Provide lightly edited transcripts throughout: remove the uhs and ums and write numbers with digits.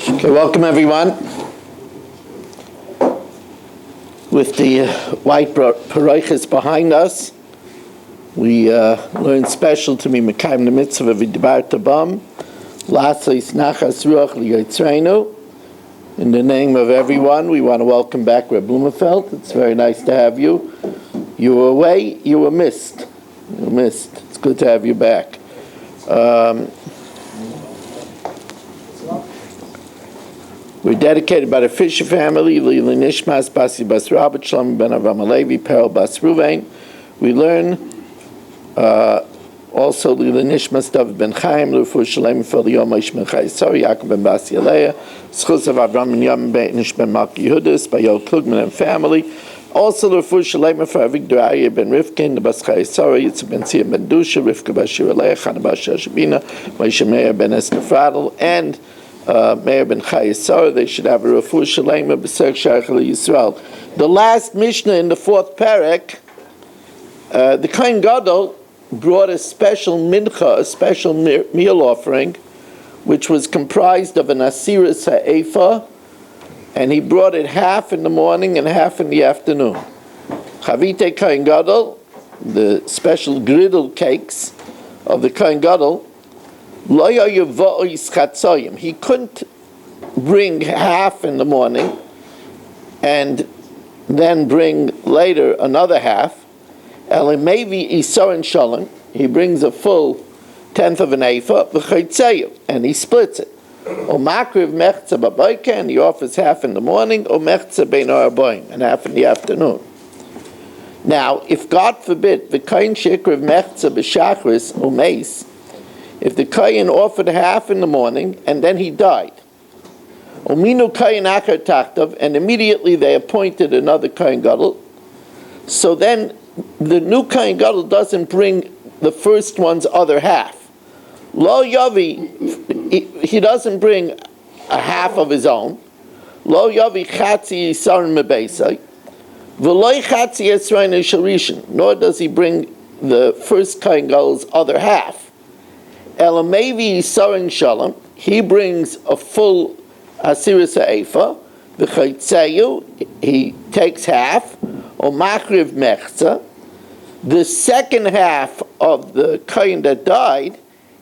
Okay, welcome everyone. With the white parochas behind us, we learned special to be Mekayim the mitzvah of V'dibarta Bam, L'asais nachas ruach liyotzreinu. In the name of everyone, we want to welcome back Reb Blumenfeld. It's very nice to have you. You were away, you were missed. You were missed. It's good to have you back. We're dedicated by the Fisher family, Lili Nishmas, Basi Bas Rabbat, Shlomi Ben Avraham Alevi, Perel Bas Ruvain. We learn also Lili Nishmas, David Ben Chaim, Lufu Shalem, Fel Yomis Ben Chayesor, Yaakov Ben Basi Aleya, Schus of Avraham Ben Yom Ben Nish Ben Malki Yehudis, by Yol Klugman and family. Also Lufu Shalem for Avigdor Aryeh Ben Rivkin, the Bas Chayesor, Yitzhak Ben Tzia Ben Dusha, Rivka Bashir Aleya, Chana Bas Shashabina, Moshe Meir Ben Esther Fradel, and Meir ben Chayesor. They should have a refuah shalema b'serek shaykh Yisrael. The last Mishnah in the fourth parak, the Kohen Gadol brought a special mincha, a special meal offering, which was comprised of an asiris ha'efa, and he brought it half in the morning and half in the afternoon. Chavite Kohen Gadol, the special griddle cakes of the Kohen Gadol, he couldn't bring half in the morning and then bring later another half. He brings a full tenth of an ephah, and he splits it. And he offers half in the morning, and half in the afternoon. Now, if God forbid, if the Kohen offered half in the morning and then he died, and immediately they appointed another Kohen Gadol, so then the new Kohen Gadol doesn't bring the first one's other half. Lo Yavi, he doesn't bring a half of his own. Lo Yavi Chatzi Yisarn Mebeisai, V'loi Chatzi Yisrain Sharishan, nor does he bring the first Kohen Gadol's other half. Elamevi Yisarin Shalom, he brings a full asiris ha'efa. V'chaytzeyu, he takes half. O machriv mechza, the second half of the kohen that died,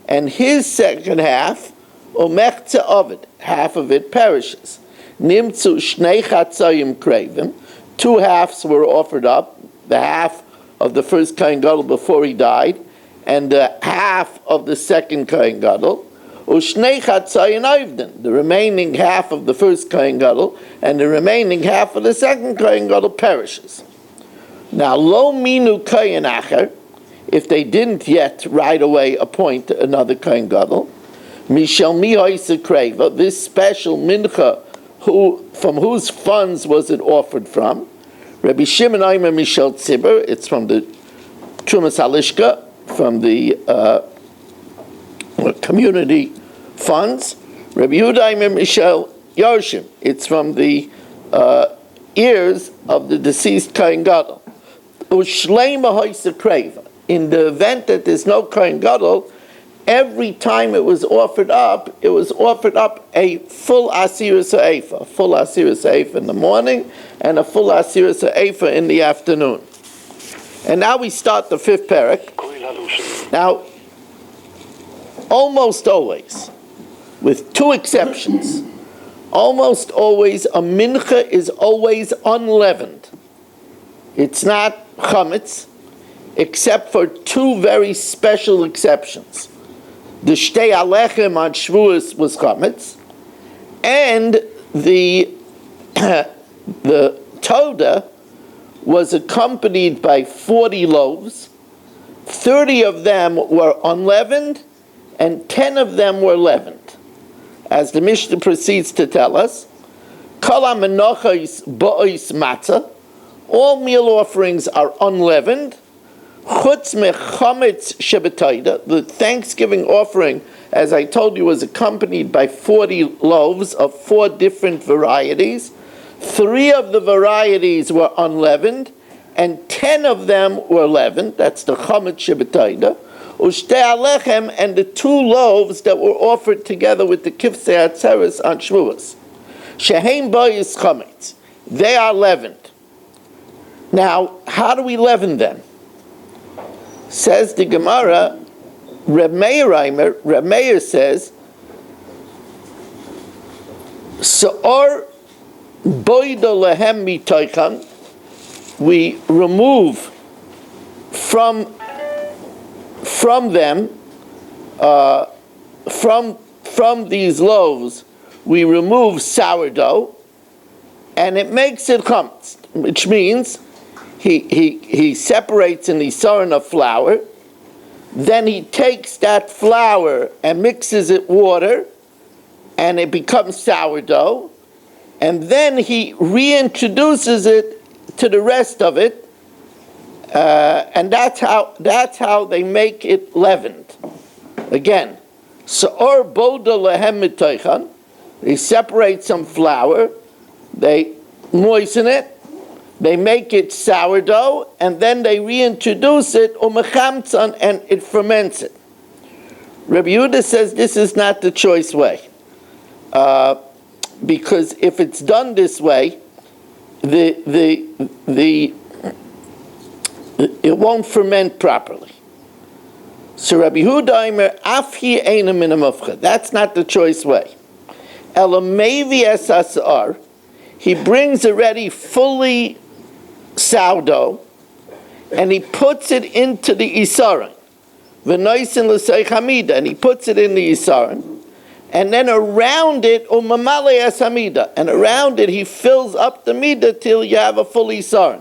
and his second half, o mechza of it, half of it perishes. Nimtzu shnei chatzayim kravim, two halves were offered up, the half of the first kohen gadol before he died, and the half of the second Kohen Gadol, Ushnei Chatzayin Oivden, the remaining half of the first Kohen Gadol, and the remaining half of the second Kohen Gadol perishes. Now, Lo Minu Kohen Acher, if they didn't yet right away appoint another Kohen Gadol, Mishal Mihoisa Kreva, this special mincha, from whose funds was it offered from? Rabbi Shimon Aimer Mishal Tzibur, it's from the Trumas Halishka, from the community funds. Rabbi Yehuda Michel Yarshim, it's from the ears of the deceased Kohen Gadol. In the event that there's no Kohen Gadol, every time it was offered up a full asiris ha'efa, a full asiris ha'efa in the morning and a full asiris ha'efa in the afternoon. And now we start the fifth parak. Now, almost always, with two exceptions, almost always a mincha is always unleavened. It's not chametz, except for two very special exceptions. The shtei alechem on Shavuos was chametz, and the toda was accompanied by 40 loaves. 30 of them were unleavened, and 10 of them were leavened. As the Mishnah proceeds to tell us, Kol ha-menachos ba'os matzah, all meal offerings are unleavened, chutz mechametz shebetoida, the Thanksgiving offering, as I told you, was accompanied by 40 loaves of 4 different varieties. 3 of the varieties were unleavened, and 10 of them were leavened. That's the chametz shebetoida. Ushtei alechem, and the 2 loaves that were offered together with the kifsei atzeres on Shavuos. Sheheim bayis chametz. They are leavened. Now, how do we leaven them? Says the Gemara, Reb Meir says, Se'or boida lehem mitoichan, we remove from them, from these loaves, we remove sourdough, and it makes it chametz, which means he separates an isaron of flour, then he takes that flour and mixes it water, and it becomes sourdough, and then he reintroduces it to the rest of it, and that's how they make it leavened. Again, se'or boda lehem mitoichan, they separate some flour, they moisten it, they make it sourdough, and then they reintroduce it, umechamtzan, and it ferments it. Rabbi Yehuda says this is not the choice way. Because if it's done this way, it won't ferment properly. So Rabbi Yehuda Omer, afhi eina min hamafcha. That's not the choice way. Elamevi es asar, he brings already fully sourdough, and he puts it into the isaron. V'noisen l'sei chamida, and he puts it in the isaron. And then around it, umamale es hamida, and around it he fills up the midah till you have a full isaron.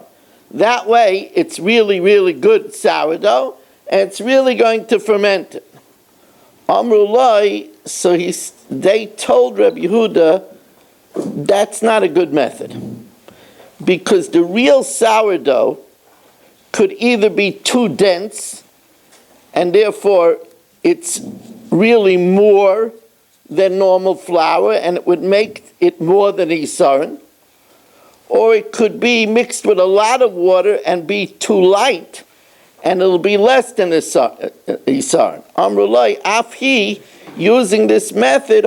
That way, it's really, really good sourdough, and it's really going to ferment it. Amrulai, so they told Rabbi Yehuda, that's not a good method. Because the real sourdough could either be too dense, and therefore it's really more than normal flour, and it would make it more than isaron, or it could be mixed with a lot of water and be too light, and it'll be less than isaron. Amrulai, afhi, using this method,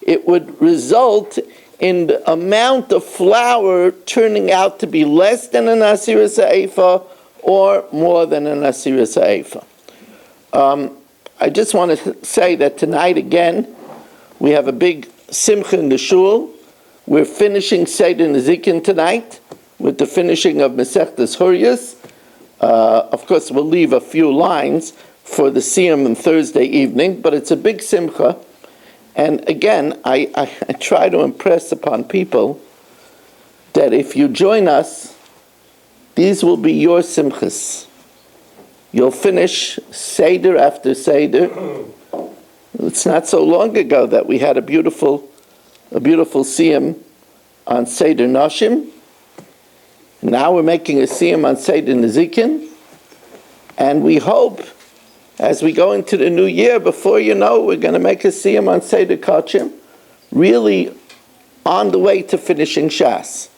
it would result in the amount of flour turning out to be less than an asira sa'efa or more than an asira sa'efa. I just want to say that tonight again, we have a big simcha in the shul. We're finishing Seder Nezikin tonight with the finishing of Masechtas Huryas. Of course, we'll leave a few lines for the Siyum on Thursday evening, but it's a big simcha. And again, I try to impress upon people that if you join us, these will be your simchas. You'll finish Seder after Seder. It's not so long ago that we had a beautiful Siyum on Seder Nashim. Now we're making a Siyum on Seder Nezikin. And we hope, as we go into the new year, before you know, we're going to make a Siyum on Seder Kachim, really on the way to finishing Shas.